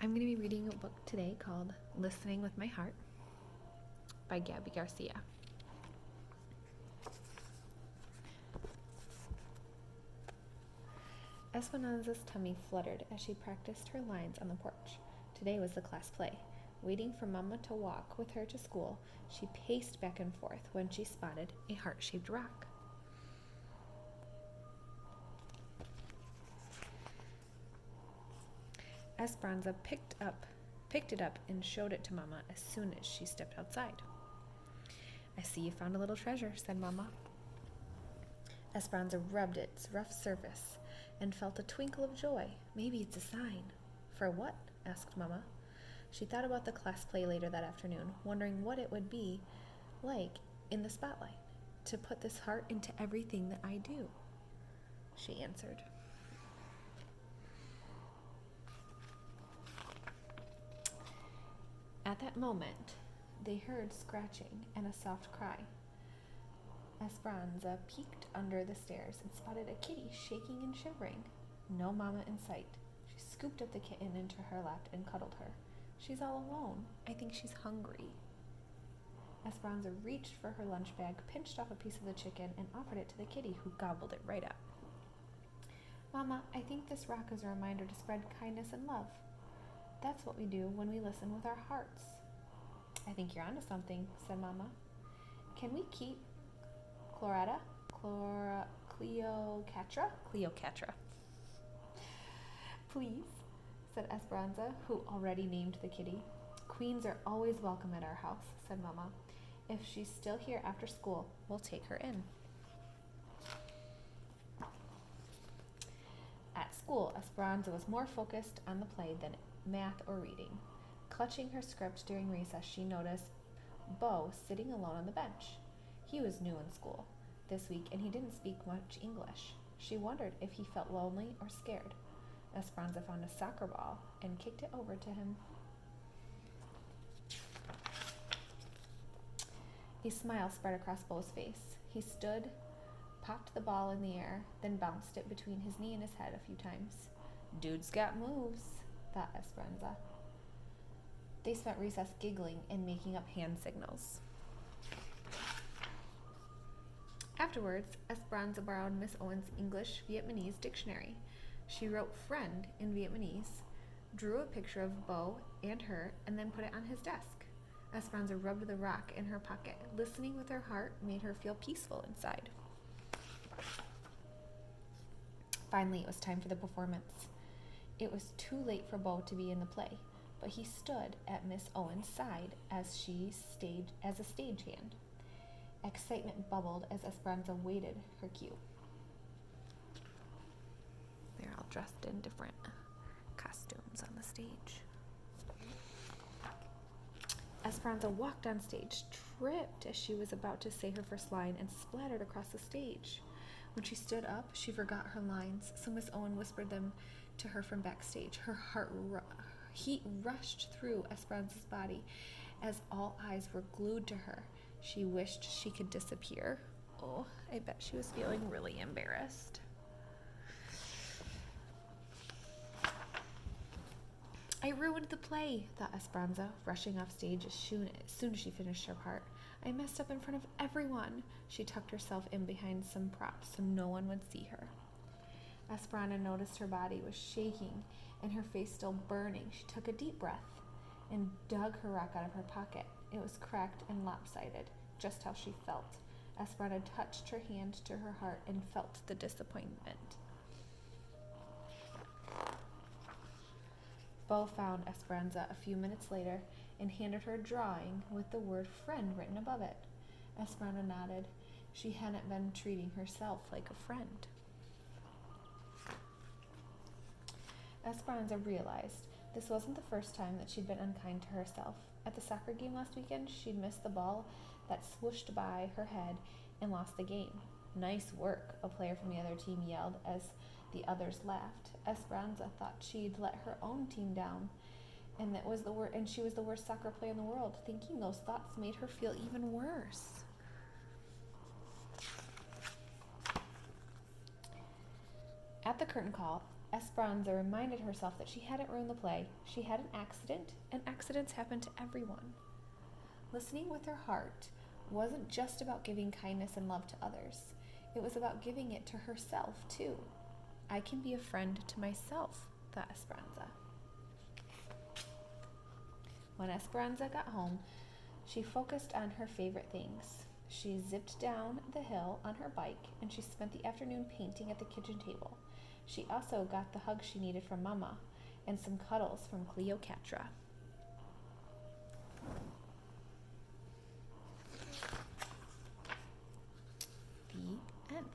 I'm going to be reading a book today called Listening with My Heart by Gabby Garcia. Esperanza's tummy fluttered as she practiced her lines on the porch. Today was the class play. Waiting for Mama to walk with her to school, she paced back and forth when she spotted a heart-shaped rock. Esperanza picked it up and showed it to Mama as soon as she stepped outside. "I see you found a little treasure," said Mama. Esperanza rubbed its rough surface and felt a twinkle of joy. "Maybe it's a sign." "For what?" asked Mama. She thought about the class play later that afternoon, wondering what it would be like in the spotlight. "To put this heart into everything that I do," she answered. At that moment, they heard scratching and a soft cry. Esperanza peeked under the stairs and spotted a kitty shaking and shivering. No Mama in sight. She scooped up the kitten into her lap and cuddled her. "She's all alone. I think she's hungry." Esperanza reached for her lunch bag, pinched off a piece of the chicken, and offered it to the kitty, who gobbled it right up. "Mama, I think this rock is a reminder to spread kindness and love. That's what we do when we listen with our hearts." "I think you're onto something," said Mama. "Can we keep Cleocatra? Please," said Esperanza, who already named the kitty. "Queens are always welcome at our house," said Mama. "If she's still here after school, we'll take her in." At school, Esperanza was more focused on the play than math or reading. Clutching her script during recess, she noticed Beau sitting alone on the bench. He was new in school this week, and he didn't speak much English. She wondered if he felt lonely or scared. Esperanza found a soccer ball and kicked it over to him. A smile spread across Beau's face. He stood, popped the ball in the air, then bounced it between his knee and his head a few times. "Dude's got moves," thought Esperanza. They spent recess giggling and making up hand signals. Afterwards, Esperanza borrowed Miss Owen's English-Vietnamese dictionary. She wrote "friend" in Vietnamese, drew a picture of Beau and her, and then put it on his desk. Esperanza rubbed the rock in her pocket. Listening with her heart made her feel peaceful inside. Finally, it was time for the performance. It was too late for Beau to be in the play, but he stood at Miss Owen's side as a stagehand. Excitement bubbled as Esperanza waited her cue. They're all dressed in different costumes on the stage. Esperanza walked on stage, tripped as she was about to say her first line, and splattered across the stage. When she stood up, she forgot her lines, so Miss Owen whispered them to her from backstage. Her heat rushed through Esperanza's body as all eyes were glued to her. She wished she could disappear. Oh, I bet she was feeling really embarrassed. "I ruined the play," thought Esperanza, rushing off stage as soon as she finished her part. "I messed up in front of everyone." She tucked herself in behind some props so no one would see her. Esperanza noticed her body was shaking and her face still burning. She took a deep breath and dug her rock out of her pocket. It was cracked and lopsided, just how she felt. Esperanza touched her hand to her heart and felt the disappointment. Beau found Esperanza a few minutes later and handed her a drawing with the word "friend" written above it. Esperanza nodded. She hadn't been treating herself like a friend. Esperanza realized this wasn't the first time that she'd been unkind to herself. At the soccer game last weekend, she'd missed the ball that swooshed by her head and lost the game. "Nice work," a player from the other team yelled as the others laughed. Esperanza thought she'd let her own team down, and she was the worst soccer player in the world. Thinking those thoughts made her feel even worse. At the curtain call, Esperanza reminded herself that she hadn't ruined the play. She had an accident, and accidents happen to everyone. Listening with her heart wasn't just about giving kindness and love to others. It was about giving it to herself, too. I can be a friend to myself, thought Esperanza. When Esperanza got home, she focused on her favorite things. She zipped down the hill on her bike, and she spent the afternoon painting at the kitchen table. She also got the hug she needed from Mama and some cuddles from Cleopatra. The end.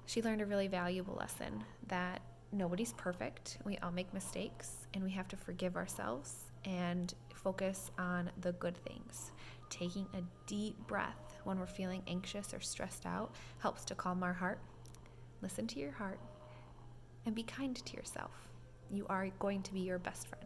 She learned a really valuable lesson that nobody's perfect. We all make mistakes, and we have to forgive ourselves and focus on the good things. Taking a deep breath when we're feeling anxious or stressed out helps to calm our heart. Listen to your heart and be kind to yourself. You are going to be your best friend.